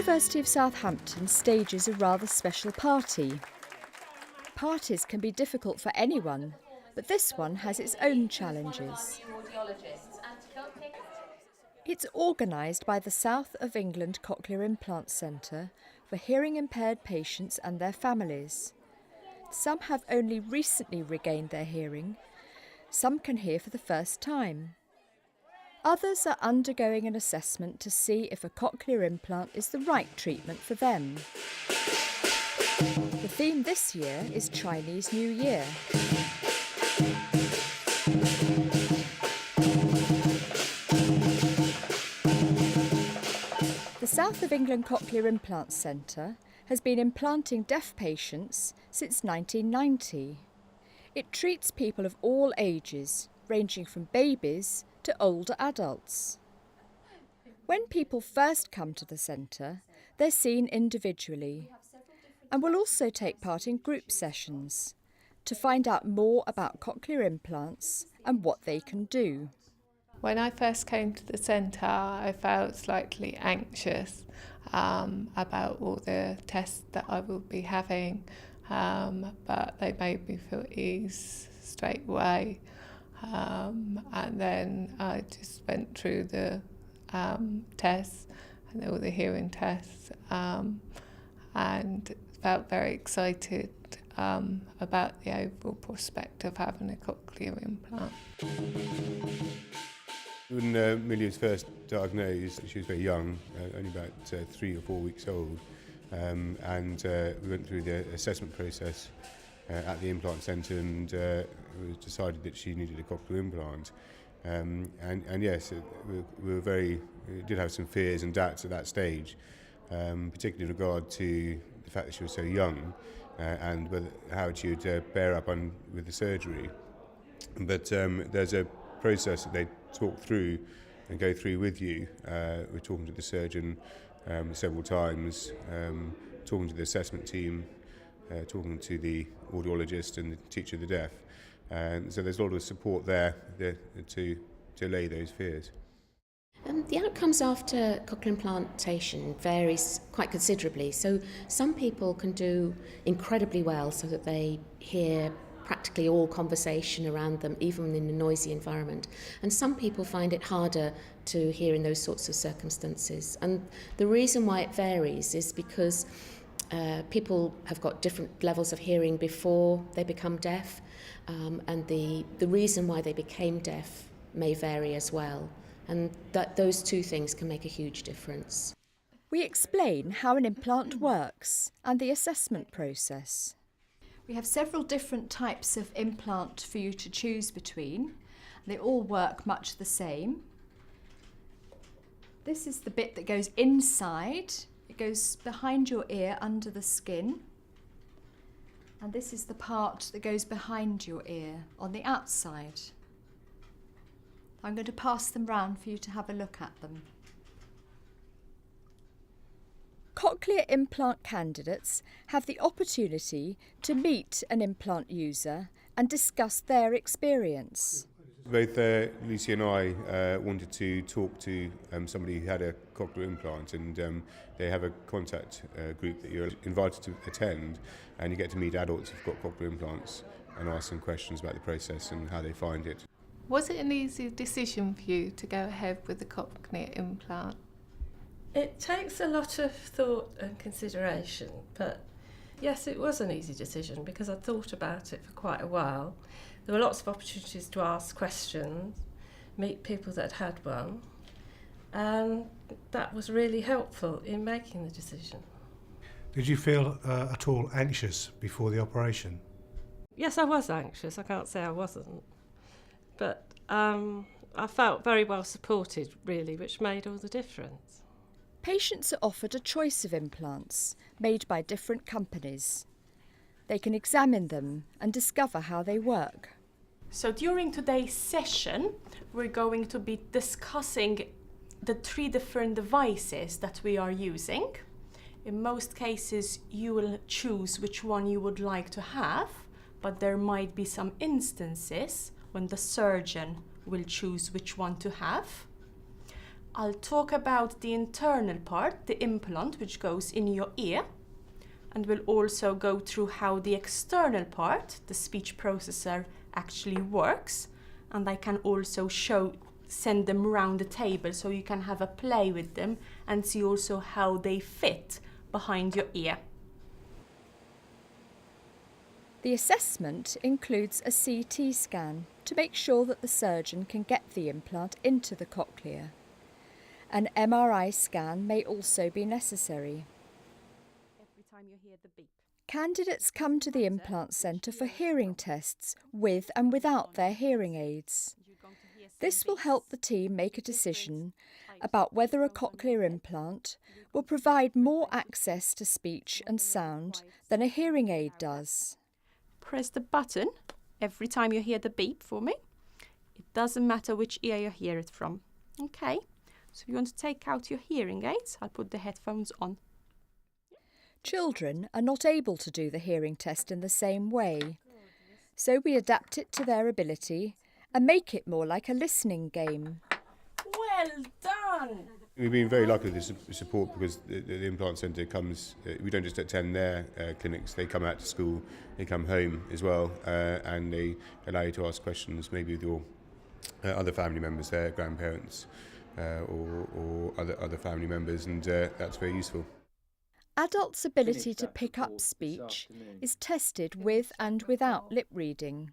University of Southampton stages a rather special party. Parties can be difficult for anyone, but this one has its own challenges. It's organised by the South of England Cochlear Implant Centre for hearing impaired patients and their families. Some have only recently regained their hearing, some can hear for the first time. Others are undergoing an assessment to see if a cochlear implant is the right treatment for them. The theme this year is Chinese New Year. The South of England Cochlear Implant Centre has been implanting deaf patients since 1990. It treats people of all ages, ranging from babies to older adults. When people first come to the centre, they're seen individually and will also take part in group sessions to find out more about cochlear implants and what they can do. When I first came to the centre, I felt slightly anxious about all the tests that I will be having, but they made me feel ease straight away. And then I just went through the tests and all the hearing tests and felt very excited about the overall prospect of having a cochlear implant. When Millie was first diagnosed, she was very young, only about 3 or 4 weeks old, and we went through the assessment process at the implant centre, and it was decided that she needed a cochlear implant. And yes, we did have some fears and doubts at that stage, particularly in regard to the fact that she was so young and how she would bear up with the surgery. But there's a process that they talk through and go through with you. We're talking to the surgeon several times, talking to the assessment team, talking to the audiologist and the teacher of the deaf. So there's a lot of support there to allay those fears. The outcomes after cochlear implantation varies quite considerably. So some people can do incredibly well so that they hear practically all conversation around them, even in a noisy environment. And some people find it harder to hear in those sorts of circumstances. And the reason why it varies is because people have got different levels of hearing before they become deaf, and the reason why they became deaf may vary as well. And those two things can make a huge difference. We explain how an implant works and the assessment process. We have several different types of implant for you to choose between. They all work much the same. This is the bit that goes inside. It goes behind your ear under the skin. And this is the part that goes behind your ear on the outside. I'm going to pass them round for you to have a look at them. Cochlear implant candidates have the opportunity to meet an implant user and discuss their experience. Both Lucy and I wanted to talk to somebody who had a cochlear implant, and they have a contact group that you're invited to attend, and you get to meet adults who've got cochlear implants and ask them questions about the process and how they find it. Was it an easy decision for you to go ahead with the cochlear implant? It takes a lot of thought and consideration, but yes, it was an easy decision because I'd thought about it for quite a while. There were lots of opportunities to ask questions, meet people that had one, and that was really helpful in making the decision. Did you feel at all anxious before the operation? Yes, I was anxious, I can't say I wasn't, but I felt very well supported really, which made all the difference. Patients are offered a choice of implants made by different companies. They can examine them and discover how they work. So during today's session, we're going to be discussing the 3 different devices that we are using. In most cases, you will choose which one you would like to have, but there might be some instances when the surgeon will choose which one to have. I'll talk about the internal part, the implant, which goes in your ear. And we'll also go through how the external part, the speech processor, actually works. And I can also send them around the table so you can have a play with them and see also how they fit behind your ear. The assessment includes a CT scan to make sure that the surgeon can get the implant into the cochlea. An MRI scan may also be necessary. Every time you hear the beep. Candidates come to the implant centre for hearing tests with and without their hearing aids. This will help the team make a decision about whether a cochlear implant will provide more access to speech and sound than a hearing aid does. Press the button every time you hear the beep for me. It doesn't matter which ear you hear it from. Okay, so you want to take out your hearing aids. I'll put the headphones on. Children are not able to do the hearing test in the same way, so we adapt it to their ability and make it more like a listening game. Well done! We've been very lucky with the support because the implant centre comes, we don't just attend their clinics, they come out to school, they come home as well, and they allow you to ask questions maybe with your other family members, their grandparents or other family members, and that's very useful. Adults' ability to pick up speech is tested with and without lip reading.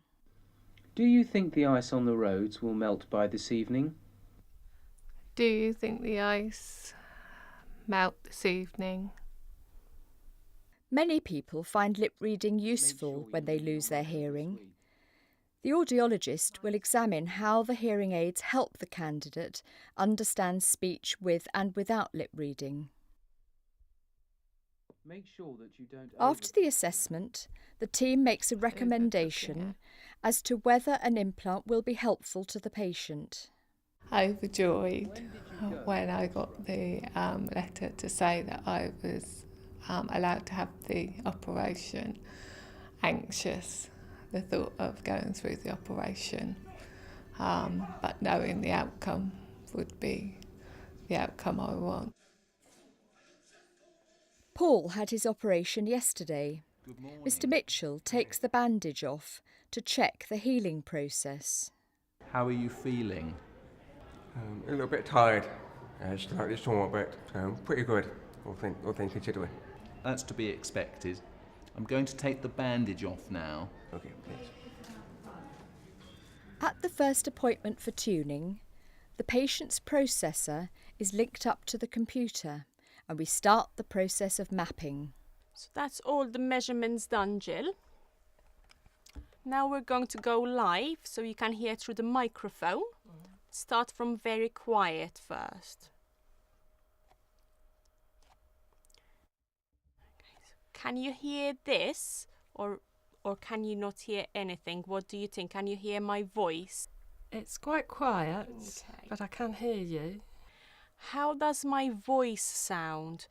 Do you think the ice on the roads will melt by this evening? Do you think the ice melt this evening? Many people find lip reading useful when they lose their hearing. The audiologist will examine how the hearing aids help the candidate understand speech with and without lip reading. Make sure that you don't After the assessment, the team makes a recommendation as to whether an implant will be helpful to the patient. Overjoyed when I got the letter to say that I was allowed to have the operation. Anxious, the thought of going through the operation, but knowing the outcome would be the outcome I want. Paul had his operation yesterday. Mr. Mitchell takes the bandage off to check the healing process. How are you feeling? A little bit tired, just like this one, but pretty good, all things considering. That's to be expected. I'm going to take the bandage off now. Okay, please. At the first appointment for tuning, the patient's processor is linked up to the computer and we start the process of mapping. So that's all the measurements done, Jill. Now we're going to go live so you can hear through the microphone. Start from very quiet first. Okay, so can you hear this or can you not hear anything? What do you think? Can you hear my voice? It's quite quiet, but I can hear you. How does my voice sound?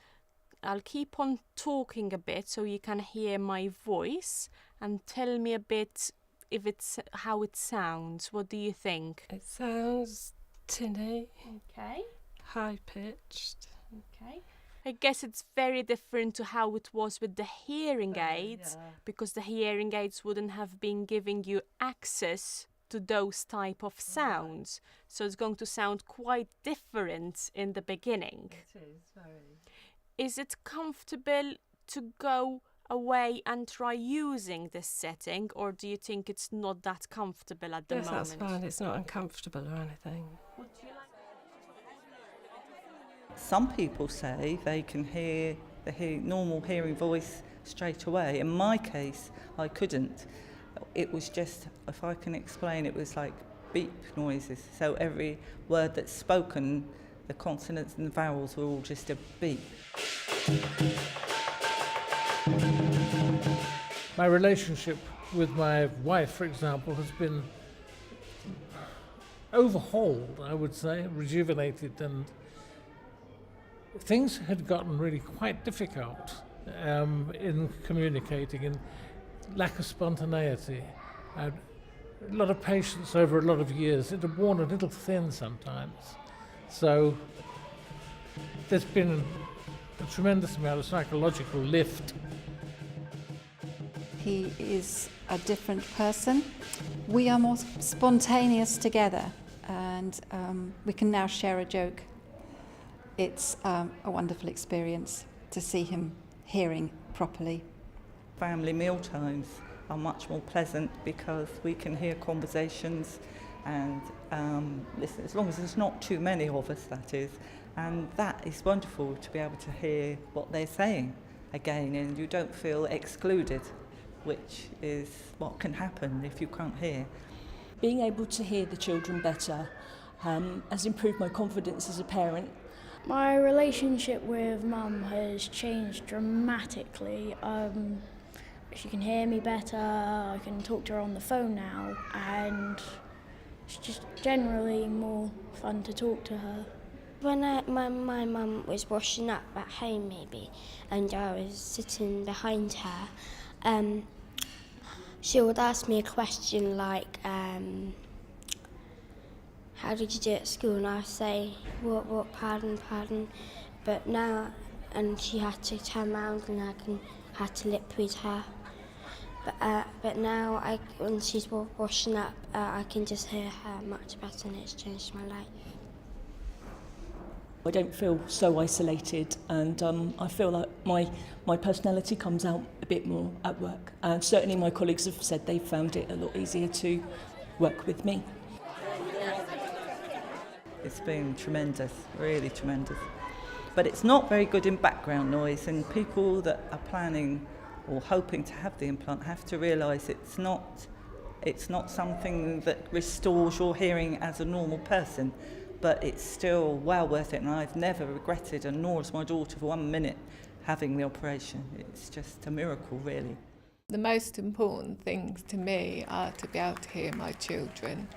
I'll keep on talking a bit so you can hear my voice and tell me a bit if it's how it sounds. What do you think? It sounds tinny. Okay. High pitched. Okay. I guess it's very different to how it was with the hearing aids, because the hearing aids wouldn't have been giving you access to those type of sounds. So it's going to sound quite different in the beginning. It is very. Is it comfortable to go away and try using this setting, or do you think it's not that comfortable at the moment? Yes, that's fine. It's not uncomfortable or anything. Some people say they can hear the normal hearing voice straight away. In my case, I couldn't. It was just, if I can explain, it was like beep noises. So every word that's spoken, the consonants and the vowels were all just a beep. My relationship with my wife, for example, has been overhauled, I would say, rejuvenated, and things had gotten really quite difficult in communicating, and lack of spontaneity. A lot of patience over a lot of years. It had worn a little thin sometimes. So there's been a tremendous amount of psychological lift. He is a different person. We are more spontaneous together, and we can now share a joke. It's a wonderful experience to see him hearing properly. Family meal times are much more pleasant because we can hear conversations and listen, as long as there's not too many of us, that is. And that is wonderful, to be able to hear what they're saying again, and you don't feel excluded, which is what can happen if you can't hear. Being able to hear the children better has improved my confidence as a parent. My relationship with Mum has changed dramatically. She can hear me better, I can talk to her on the phone now, and it's just generally more fun to talk to her. When my mum was washing up at home maybe, and I was sitting behind her, she would ask me a question like, how did you do at school? And I'd say, what, pardon. But now, and she had to turn around and I had to lip read her. But now, when she's washing up, I can just hear her much better, and it's changed my life. I don't feel so isolated, and I feel like my personality comes out a bit more at work. And certainly my colleagues have said they found it a lot easier to work with me. It's been tremendous, really tremendous. But it's not very good in background noise, and people that are planning or hoping to have the implant have to realise it's not something that restores your hearing as a normal person, but it's still well worth it, and I've never regretted, and nor has my daughter, for 1 minute having the operation. It's just a miracle, really. The most important things to me are to be able to hear my children.